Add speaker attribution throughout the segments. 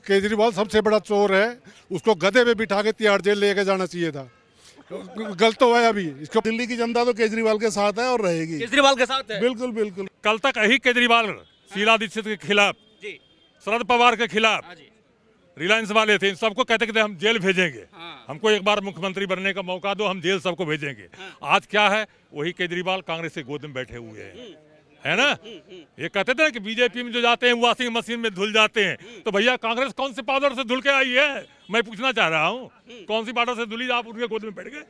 Speaker 1: केजरीवाल सबसे बड़ा चोर है, उसको गधे पे बिठा के तिहाड़ जेल लेके जाना चाहिए था। गलत तो है अभी इसको। दिल्ली की जनता तो केजरीवाल के साथ है और रहेगी।
Speaker 2: केजरीवाल के साथ है।
Speaker 1: बिल्कुल बिल्कुल।
Speaker 3: कल तक यही केजरीवाल शीला दीक्षित के खिलाफ, शरद पवार के खिलाफ, रिलायंस वाले थे, इन सबको कहते कहते हम जेल भेजेंगे। हमको एक बार मुख्यमंत्री बनने का मौका दो, हम जेल सबको भेजेंगे। आज क्या है, वही केजरीवाल कांग्रेस के गोद में बैठे हुए हैं, है ना। ये कहते थे ना कि बीजेपी में जो जाते हैं वॉशिंग मशीन में धुल जाते हैं, तो भैया कांग्रेस कौन से पाउडर से धुल के आई है, मैं पूछना चाह रहा हूँ। कौन सी पाउडर से धुली, आप उनके गोद में बैठ गए,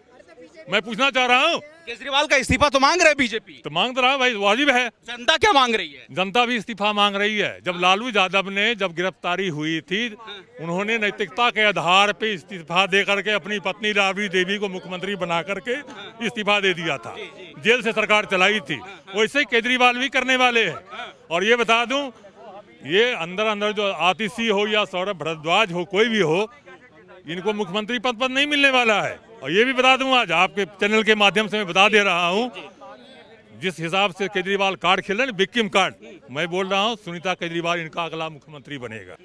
Speaker 3: मैं पूछना चाह रहा हूँ।
Speaker 2: केजरीवाल का इस्तीफा तो मांग रहे बीजेपी,
Speaker 3: तो मांग तो रहा भाई, वाजिब है।
Speaker 2: जनता क्या मांग रही है?
Speaker 3: जनता भी इस्तीफा मांग रही है। जब लालू यादव ने जब गिरफ्तारी हुई थी, उन्होंने नैतिकता के आधार पे इस्तीफा दे करके अपनी पत्नी राबड़ी देवी को मुख्यमंत्री बना करके इस्तीफा दे दिया था, जेल से सरकार चलाई थी। वैसे केजरीवाल भी करने वाले हैं। और ये बता दूं, ये अंदर अंदर जो आतिशी हो या सौरभ भारद्वाज हो, कोई भी हो, इनको मुख्यमंत्री पद पर नहीं मिलने वाला है। और ये भी बता दूं, आज आपके चैनल के माध्यम से मैं बता दे रहा हूं, जिस हिसाब से केजरीवाल कार्ड खेल रहे हैं, विक्टिम कार्ड, मैं बोल रहा हूं सुनीता केजरीवाल इनका अगला मुख्यमंत्री बनेगा।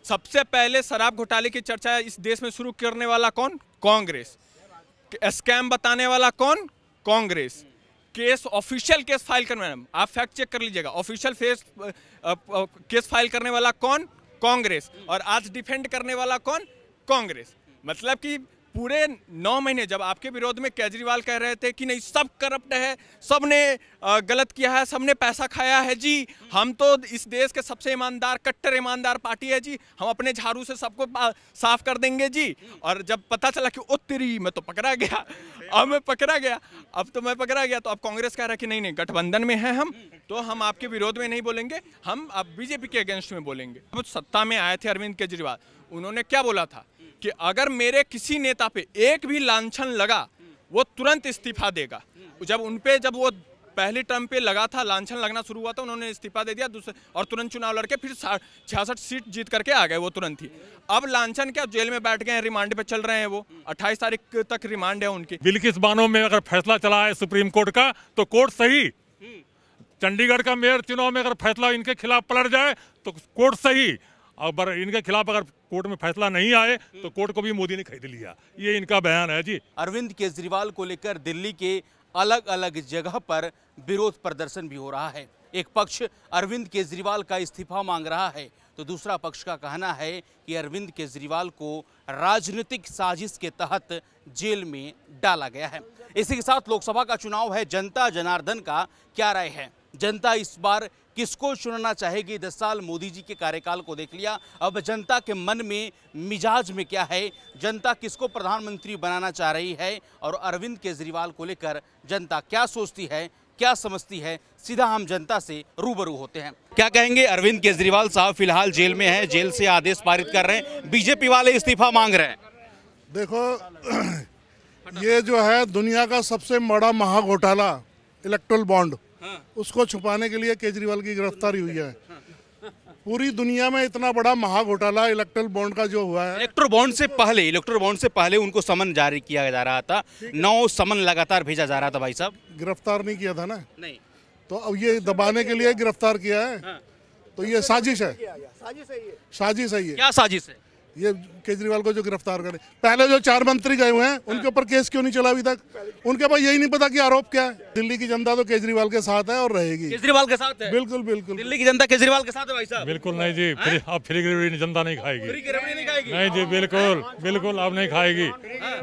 Speaker 2: सबसे पहले शराब घोटाले की चर्चा इस देश में शुरू करने वाला कौन? कांग्रेस। स्कैम बताने वाला कौन? Congress. Case, official case file करने, आप फैक्ट चेक कर लीजिएगा, ऑफिशियल केस फाइल करने वाला कौन? कांग्रेस। और आज डिफेंड करने वाला कौन? कांग्रेस। मतलब कि पूरे 9 महीने जब आपके विरोध में केजरीवाल कह रहे थे कि नहीं सब करप्ट है, सबने गलत किया है, सबने पैसा खाया है जी, हम तो इस देश के सबसे ईमानदार, कट्टर ईमानदार पार्टी है जी, हम अपने झाड़ू से सबको साफ कर देंगे जी। और जब पता चला कि उत्तरी मैं तो पकड़ा गया, अब मैं पकड़ा गया, अब तो मैं पकड़ा गया, तो अब कांग्रेस कह रहा है कि नहीं नहीं गठबंधन में है हम, तो हम आपके विरोध में नहीं बोलेंगे, हम अब बीजेपी के अगेंस्ट में बोलेंगे। अब सत्ता में आए थे अरविंद केजरीवाल, उन्होंने क्या बोला था कि अगर मेरे किसी नेता पे एक भी लांछन लगा वो तुरंत इस्तीफा देगा। जब उनपे, जब वो पहली टर्म पे लगा था, लांछन लगना शुरू हुआ था, उन्होंने इस्तीफा दे दिया, दूसरे और तुरंत चुनाव लड़के फिर 66 सीट जीत करके आ गए वो तुरंत ही। अब लांछन क्या, जेल में बैठ गए हैं, रिमांड पे चल रहे हैं, वो 28 तारीख तक रिमांड है उनकी।
Speaker 3: बिल्किस बानो में अगर फैसला चला है सुप्रीम कोर्ट का तो कोर्ट सही, चंडीगढ़ का मेयर चुनाव में अगर फैसला इनके खिलाफ पलट जाए तो कोर्ट सही, और इनके खिलाफ अगर कोर्ट में फैसला नहीं आए तो कोर्ट को भी मोदी ने खरीद लिया। ये इनका बयान है जी।
Speaker 4: अरविंद केजरीवाल को लेकर दिल्ली के अलग अलग जगह पर विरोध प्रदर्शन भी हो रहा है। एक पक्ष अरविंद केजरीवाल का इस्तीफा मांग रहा है, तो दूसरा पक्ष का कहना है कि अरविंद केजरीवाल को राजनीतिक साजिश के तहत जेल में डाला गया है। इसी के साथ लोकसभा का चुनाव है, जनता जनार्दन का क्या राय है? जनता इस बार किसको चुनना चाहेगी? 10 साल मोदी जी के कार्यकाल को देख लिया, अब जनता के मन में, मिजाज में क्या है? जनता किसको प्रधानमंत्री बनाना चाह रही है? और अरविंद केजरीवाल को लेकर जनता क्या सोचती है, क्या समझती है? सीधा हम जनता से रूबरू होते हैं। क्या कहेंगे? अरविंद केजरीवाल साहब फिलहाल जेल में हैं, जेल से आदेश पारित कर रहे हैं, बीजेपी वाले इस्तीफा मांग रहे हैं।
Speaker 1: देखो, ये जो है दुनिया का सबसे बड़ा महाघोटाला इलेक्टोरल बॉन्ड, उसको छुपाने के लिए केजरीवाल की गिरफ्तारी हुई है। पूरी दुनिया में इतना बड़ा महाघोटाला इलेक्टोरल बॉन्ड का जो हुआ है,
Speaker 4: इलेक्टोरल बॉन्ड से पहले उनको समन जारी किया जा रहा था, 9 समन लगातार भेजा जा रहा था। भाई साहब,
Speaker 1: गिरफ्तार नहीं किया था ना,
Speaker 4: नहीं,
Speaker 1: तो अब ये दबाने के लिए गिरफ्तार किया है। तो ये साजिश है, साजिश है। ये
Speaker 4: क्या साजिश है?
Speaker 1: ये केजरीवाल को जो गिरफ्तार करे, पहले जो 4 मंत्री गए हुए हैं उनके ऊपर केस क्यों नहीं चला अभी तक? उनके पास यही नहीं पता कि आरोप क्या है। दिल्ली की जनता तो केजरीवाल के साथ है और रहेगी।
Speaker 4: केजरीवाल के साथ है?
Speaker 1: बिल्कुल बिल्कुल।
Speaker 4: दिल्ली की जनता केजरीवाल के साथ है भाई साहब?
Speaker 3: बिल्कुल नहीं जी, अब फ्री गिरफ्तारी जनता नहीं खाएगी।
Speaker 4: फ्री गिरफ्तारी नहीं खाएगी?
Speaker 3: नहीं जी, बिल्कुल बिल्कुल अब नहीं खाएगी,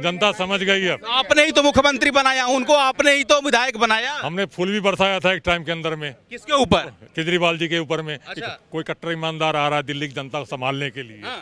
Speaker 3: जनता समझ गई। अब
Speaker 4: आपने ही तो मुख्यमंत्री बनाया, उनको आपने ही तो विधायक बनाया।
Speaker 3: हमने फूल भी बरसाया था एक टाइम के अंदर में।
Speaker 4: किसके ऊपर?
Speaker 3: केजरीवाल जी के ऊपर में।
Speaker 4: अच्छा।
Speaker 3: कोई कट्टर ईमानदार आ रहा है दिल्ली की जनता को संभालने के लिए।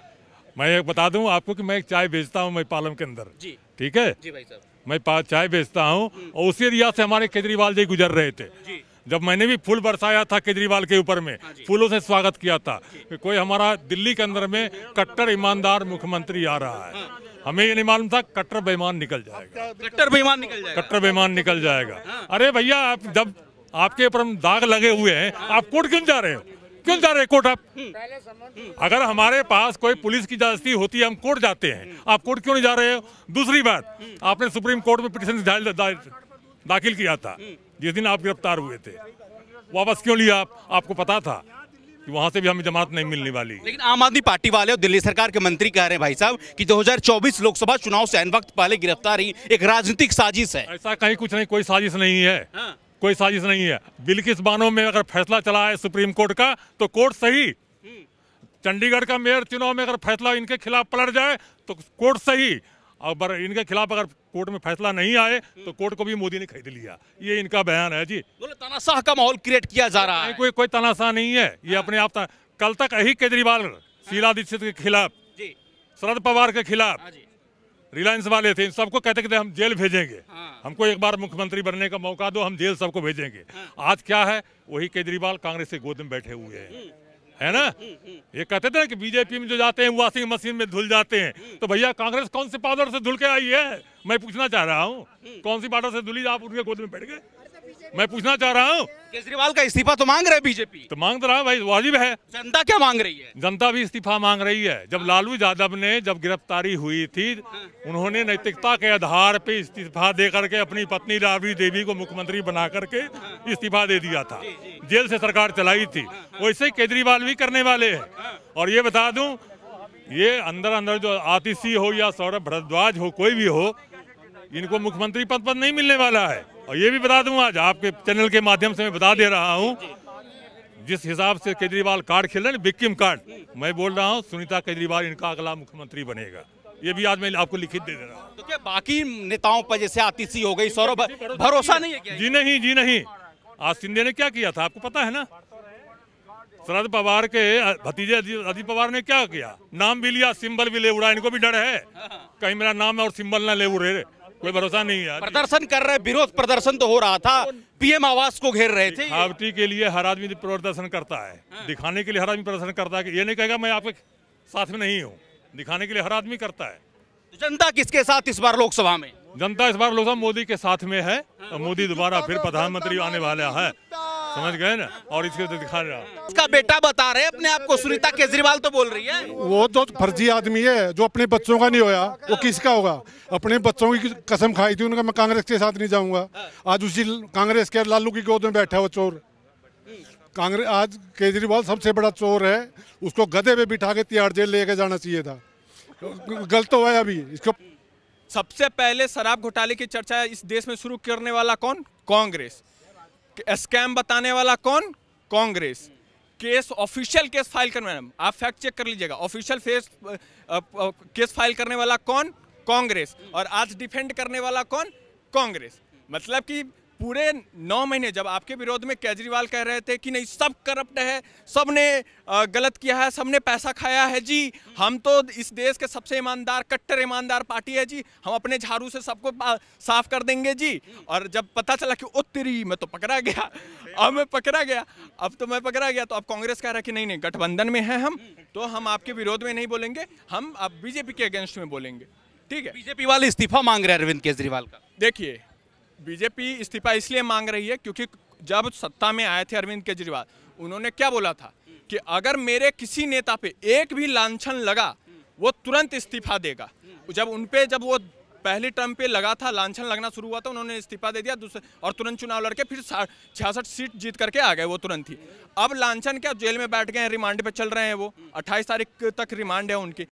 Speaker 3: मैं एक बता दूं आपको कि मैं एक चाय बेचता हूं, मैं पालम के अंदर जी, ठीक है
Speaker 4: जी भाई साहब,
Speaker 3: मैं चाय बेचता हूं, और उसी एरिया से हमारे केजरीवाल जी गुजर रहे थे जी। जब मैंने भी फूल बरसाया था केजरीवाल के ऊपर में, फूलों से स्वागत किया था कि कोई हमारा दिल्ली के अंदर में कट्टर ईमानदार मुख्यमंत्री आ रहा है। हमें ये नहीं मालूम था कट्टर बेईमान निकल जाएगा,
Speaker 4: कट्टर बेईमान निकल जाएगा,
Speaker 3: कट्टर बेईमान निकल जाएगा। अरे भैया, आप जब आपके ऊपर दाग लगे हुए हैं, आप कोर्ट क्यों जा रहे हो? क्यों जा रहे हैं कोर्ट? आप अगर हमारे पास कोई पुलिस की इजाजत होती है, हम कोर्ट जाते हैं, आप कोर्ट क्यों नहीं जा रहे हो? दूसरी बात, आपने सुप्रीम कोर्ट में पिटीशन दाखिल किया था जिस दिन आप गिरफ्तार हुए थे, वापस क्यों लिया? आपको पता था कि वहाँ से भी हमें जमानत नहीं मिलने वाली।
Speaker 4: लेकिन आम आदमी पार्टी वाले और दिल्ली सरकार के मंत्री कह रहे हैं भाई साहब कि 2024 लोकसभा चुनाव से ऐन वक्त पहले गिरफ्तारी एक राजनीतिक साजिश है।
Speaker 3: ऐसा कहीं कुछ नहीं, कोई साजिश नहीं है।
Speaker 4: हाँ।
Speaker 3: कोई साजिश नहीं है। बिल्किस बानो में अगर फैसला चला है सुप्रीम कोर्ट का तो कोर्ट सही, चंडीगढ़ का मेयर चुनाव में अगर फैसला इनके खिलाफ पलट जाए तो कोर्ट सही, और इनके खिलाफ अगर कोर्ट में फैसला नहीं आए तो कोर्ट को भी मोदी ने खरीद लिया। ये इनका बयान है जी।
Speaker 4: बोले तानाशाह का माहौल क्रिएट किया जा रहा है।
Speaker 3: कोई तानाशाह नहीं है, ये अपने आप कल तक यही केजरीवाल शीला दीक्षित के खिलाफ, शरद पवार के खिलाफ, रिलायंस वाले थे, इन सबको कहते थे हम जेल भेजेंगे, हमको एक बार मुख्यमंत्री बनने का मौका दो, हम जेल सबको भेजेंगे। आज क्या है, वही केजरीवाल कांग्रेस के गोद में बैठे हुए हैं, है ना। ये कहते थे कि बीजेपी में जो जाते हैं वॉशिंग मशीन में धुल जाते हैं, तो भैया कांग्रेस कौन से पाउडर से धुल के आई है, मैं पूछना चाह रहा हूँ। कौन सी पाउडर से धुली, आप उनके गोद में बैठ गए, मैं पूछना चाह रहा हूँ।
Speaker 4: केजरीवाल का इस्तीफा तो मांग रहे बीजेपी,
Speaker 3: तो मांग रहा है भाई, वाजिब है।
Speaker 4: जनता क्या मांग रही है?
Speaker 3: जनता भी इस्तीफा मांग रही है। जब लालू यादव ने जब गिरफ्तारी हुई थी, उन्होंने नैतिकता के आधार पे इस्तीफा दे करके अपनी पत्नी राबड़ी देवी को मुख्यमंत्री बना करके इस्तीफा दे दिया था, जेल से सरकार चलाई थी। वैसे ही केजरीवाल भी करने वाले हैं। और ये बता दूं, ये अंदर अंदर जो आतिशी हो या सौरभ भारद्वाज हो, कोई भी हो, इनको मुख्यमंत्री पद पर नहीं मिलने वाला है। और ये भी बता दूं, आज आपके चैनल के माध्यम से मैं बता दे रहा हूं, जिस हिसाब से केजरीवाल कार्ड खेल रहे हैं, विक्टिम कार्ड, मैं बोल रहा हूं सुनीता केजरीवाल इनका अगला मुख्यमंत्री बनेगा। ये भी आज मैं आपको लिखित दे रहा हूं।
Speaker 4: तो क्या बाकी नेताओं पर जैसे आतिशी हो गई, सौरभ, भरोसा नहीं है क्या?
Speaker 3: जी नहीं, जी नहीं। आज शिंदे ने क्या किया था आपको पता है ना। शरद पवार के भतीजे अजित पवार ने क्या किया, नाम भी लिया, सिंबल भी ले उड़ा। इनको भी डर है कहीं मेरा नाम और सिंबल ना ले उड़े, कोई भरोसा नहीं है।
Speaker 4: प्रदर्शन कर रहे, विरोध प्रदर्शन तो हो रहा था, पीएम आवास को घेर रहे थे।
Speaker 3: दिखावटी के लिए हर आदमी प्रदर्शन करता है, दिखाने के लिए हर आदमी प्रदर्शन करता है। ये नहीं कहेगा मैं आपके साथ में नहीं हूँ, दिखाने के लिए हर आदमी करता है।
Speaker 4: जनता किसके साथ इस बार लोकसभा में?
Speaker 3: जनता इस बार लोकसभा मोदी के साथ में है, और मोदी दोबारा फिर प्रधानमंत्री आने वाला है, समझ गए ना। और इसके दिखा रहा,
Speaker 4: इसका बेटा बता रहे अपने आप को, सुनीता केजरीवाल तो बोल रही है।
Speaker 5: वो तो फर्जी आदमी है, जो अपने बच्चों का नहीं होया वो किसका होगा। अपने बच्चों की कसम खाई थी उनका, मैं कांग्रेस के साथ नहीं जाऊंगा। आज उसी कांग्रेस के लालू की गोद में बैठा है वो चोर। कांग्रेस, आज केजरीवाल सबसे बड़ा चोर है, उसको गधे पे बिठा के तिहाड़ जेल लेके जाना चाहिए था। गलत तो है अभी इसको।
Speaker 2: सबसे पहले शराब घोटाले की चर्चा इस देश में शुरू करने वाला कौन? कांग्रेस। स्कैम बताने वाला कौन? Congress. Case, official case file करने, आप फैक्ट चेक कर लीजिएगा, ऑफिशियल केस फाइल करने वाला कौन? कांग्रेस। और आज डिफेंड करने वाला कौन? कांग्रेस। मतलब कि पूरे 9 महीने जब आपके विरोध में केजरीवाल कह रहे थे कि नहीं सब करप्ट है, सब ने गलत किया है, सबने पैसा खाया है जी, हम तो इस देश के सबसे ईमानदार, कट्टर ईमानदार पार्टी है जी, हम अपने झाड़ू से सबको साफ कर देंगे जी। और जब पता चला कि उत्तरी मैं तो पकड़ा गया, अब मैं पकड़ा गया, अब तो मैं पकड़ा गया, तो अब कांग्रेस कह रहा है कि नहीं नहीं गठबंधन में है हम, तो हम आपके विरोध में नहीं बोलेंगे, हम अब बीजेपी के अगेंस्ट में बोलेंगे। ठीक है,
Speaker 4: बीजेपी वाले इस्तीफा मांग रहे हैं अरविंद केजरीवाल का।
Speaker 2: देखिए, बीजेपी इस्तीफा इसलिए मांग रही है क्योंकि जब सत्ता में आए थे अरविंद केजरीवाल, उन्होंने क्या बोला था कि अगर मेरे किसी नेता पे एक भी लांछन लगा वो तुरंत इस्तीफा देगा। जब वो पहली टर्म पे लगा था, लांछन लगना शुरू हुआ था, उन्होंने इस्तीफा दे दिया, और तुरंत चुनाव लड़के फिर 66 सीट जीत करके आ गए वो तुरंत ही। अब लांछन क्या, जेल में बैठ गए हैं, रिमांड पे चल रहे हैं वो, 28 तारीख तक रिमांड है उनकी।